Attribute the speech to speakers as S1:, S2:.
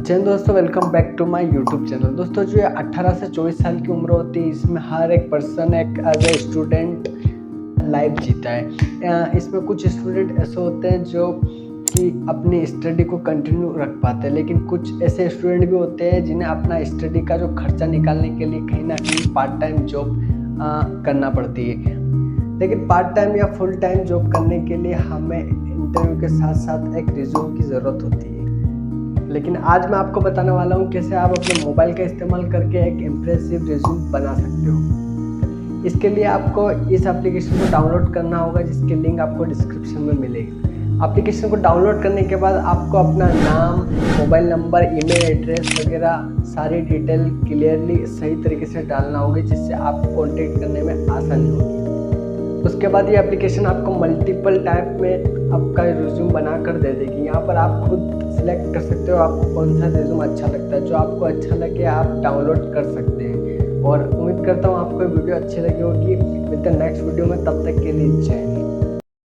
S1: जय हिंद दोस्तों, welcome back to my YouTube channel. दोस्तों जो ये 18 से 24 साल की उम्र होती है, इसमें हर एक पर्सन एक एज ए स्टूडेंट लाइफ जीता है। इसमें कुछ स्टूडेंट ऐसे होते हैं जो कि अपनी स्टडी को कंटिन्यू रख पाते हैं, लेकिन कुछ ऐसे स्टूडेंट भी होते हैं जिन्हें अपना स्टडी का जो खर्चा निकालने के लिए कहीं ना कहीं पार्ट टाइम जॉब करना पड़ती है। लेकिन पार्ट टाइम या फुल टाइम जॉब करने के लिए हमें इंटरव्यू के साथ साथ एक रिज्यूम की ज़रूरत होती है। लेकिन आज मैं आपको बताने वाला हूँ कैसे आप अपने मोबाइल का इस्तेमाल करके एक इम्प्रेसिव रिज्यूम बना सकते हो। इसके लिए आपको इस एप्लीकेशन को डाउनलोड करना होगा, जिसकी लिंक आपको डिस्क्रिप्शन में मिलेगी। एप्लीकेशन को डाउनलोड करने के बाद आपको अपना नाम, मोबाइल नंबर, ईमेल एड्रेस वगैरह सारी डिटेल क्लियरली सही तरीके से डालना होगी, जिससे आपको कॉन्टेक्ट करने में आसानी होगी। उसके बाद ये एप्लीकेशन आपको मल्टीपल टाइप में आपका रिज्यूम बना कर दे देगी। यहाँ पर आप खुद सिलेक्ट कर सकते हो आपको कौन सा रिज्यूम अच्छा लगता है। जो आपको अच्छा लगे आप डाउनलोड कर सकते हैं। और उम्मीद करता हूँ आपको वीडियो अच्छी लगी होगी। मिलते हैं नेक्स्ट वीडियो में, तब तक के लिए जय हिंद।